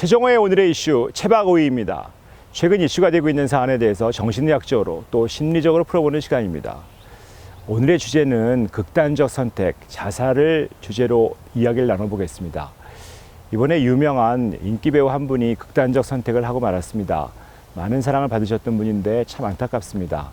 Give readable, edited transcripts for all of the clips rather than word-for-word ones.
최정호의 오늘의 이슈 채박오이입니다. 최근 이슈가 되고 있는 사안에 대해서 정신의학적으로 또 심리적으로 풀어보는 시간입니다. 오늘의 주제는 극단적 선택, 자살을 주제로 이야기를 나눠보겠습니다. 이번에 유명한 인기 배우 한 분이 극단적 선택을 하고 말았습니다. 많은 사랑을 받으셨던 분인데 참 안타깝습니다.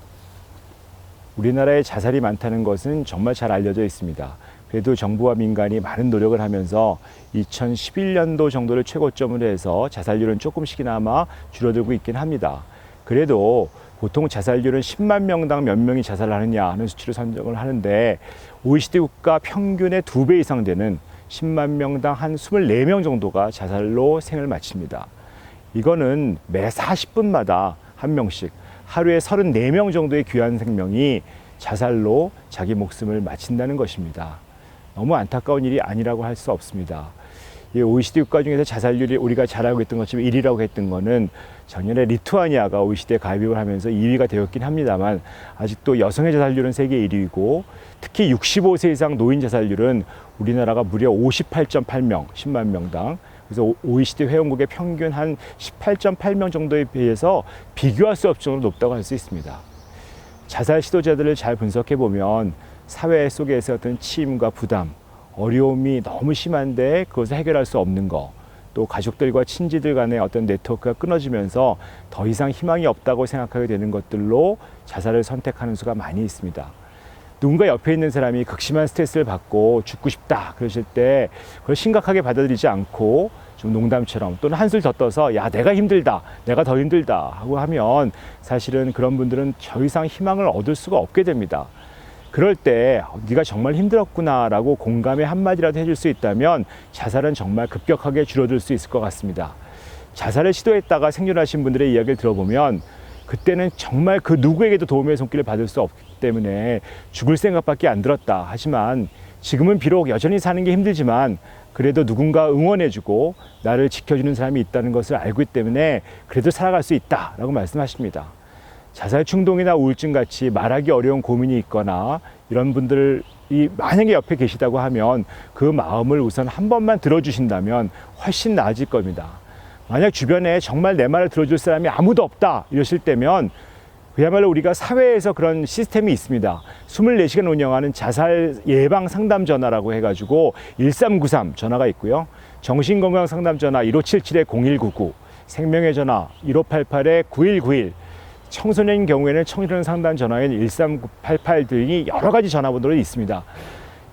우리나라에 자살이 많다는 것은 정말 잘 알려져 있습니다. 그래도 정부와 민간이 많은 노력을 하면서 2011년도 정도를 최고점으로 해서 자살률은 조금씩이나마 줄어들고 있긴 합니다. 그래도 보통 자살률은 10만 명당 몇 명이 자살을 하느냐 하는 수치를 선정을 하는데 OECD 국가 평균의 2배 이상 되는 10만 명당 한 24명 정도가 자살로 생을 마칩니다. 이거는 매 40분마다 한 명씩 하루에 34명 정도의 귀한 생명이 자살로 자기 목숨을 마친다는 것입니다. 너무 안타까운 일이 아니라고 할 수 없습니다. 이 OECD 국가 중에서 자살률이 우리가 잘 알고 있던 것처럼 1위라고 했던 거는 작년에 리투아니아가 OECD에 가입을 하면서 2위가 되었긴 합니다만 아직도 여성의 자살률은 세계 1위이고 특히 65세 이상 노인 자살률은 우리나라가 무려 58.8명, 10만 명당. 그래서 OECD 회원국의 평균 한 18.8명 정도에 비해서 비교할 수 없을 정도로 높다고 할 수 있습니다. 자살 시도자들을 잘 분석해 보면 사회 속에서 어떤 치임과 부담, 어려움이 너무 심한데 그것을 해결할 수 없는 거, 또 가족들과 친지들 간의 어떤 네트워크가 끊어지면서 더 이상 희망이 없다고 생각하게 되는 것들로 자살을 선택하는 수가 많이 있습니다. 누군가 옆에 있는 사람이 극심한 스트레스를 받고 죽고 싶다 그러실 때 그걸 심각하게 받아들이지 않고 좀 농담처럼 또는 한술 더 떠서 야 내가 힘들다 내가 더 힘들다 하고 하면 사실은 그런 분들은 더 이상 희망을 얻을 수가 없게 됩니다. 그럴 때 네가 정말 힘들었구나 라고 공감의 한마디라도 해줄 수 있다면 자살은 정말 급격하게 줄어들 수 있을 것 같습니다. 자살을 시도했다가 생존하신 분들의 이야기를 들어보면 그때는 정말 그 누구에게도 도움의 손길을 받을 수 없기 때문에 죽을 생각밖에 안 들었다. 하지만 지금은 비록 여전히 사는 게 힘들지만 그래도 누군가 응원해주고 나를 지켜주는 사람이 있다는 것을 알고 있기 때문에 그래도 살아갈 수 있다라고 말씀하십니다. 자살 충동이나 우울증 같이 말하기 어려운 고민이 있거나 이런 분들이 만약에 옆에 계시다고 하면 그 마음을 우선 한 번만 들어주신다면 훨씬 나아질 겁니다. 만약 주변에 정말 내 말을 들어줄 사람이 아무도 없다 이러실 때면 그야말로 우리가 사회에서 그런 시스템이 있습니다. 24시간 운영하는 자살 예방 상담 전화라고 해가지고 1393 전화가 있고요. 정신건강 상담 전화 1577-0199, 생명의 전화 1588-9191, 청소년인 경우에는 청소년 상담 전화인 1388 등이 여러 가지 전화번호로 있습니다.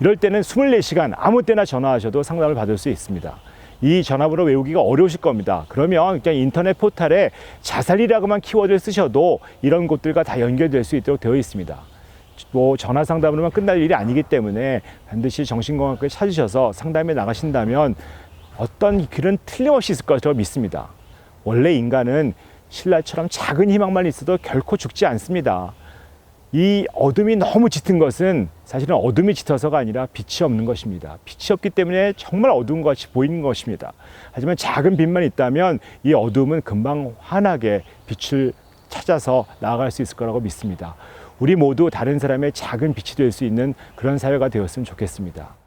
이럴 때는 24시간 아무 때나 전화하셔도 상담을 받을 수 있습니다. 이 전화번호 외우기가 어려우실 겁니다. 그러면 그냥 인터넷 포털에 자살이라고만 키워드를 쓰셔도 이런 곳들과 다 연결될 수 있도록 되어 있습니다. 뭐 전화 상담으로만 끝날 일이 아니기 때문에 반드시 정신건강과를 찾으셔서 상담에 나가신다면 어떤 길은 틀림없이 있을 것으로 믿습니다. 원래 인간은 신라처럼 작은 희망만 있어도 결코 죽지 않습니다. 이 어둠이 너무 짙은 것은 사실은 어둠이 짙어서가 아니라 빛이 없는 것입니다. 빛이 없기 때문에 정말 어두운 것 같이 보이는 것입니다. 하지만 작은 빛만 있다면 이 어둠은 금방 환하게 빛을 찾아서 나아갈 수 있을 거라고 믿습니다. 우리 모두 다른 사람의 작은 빛이 될 수 있는 그런 사회가 되었으면 좋겠습니다.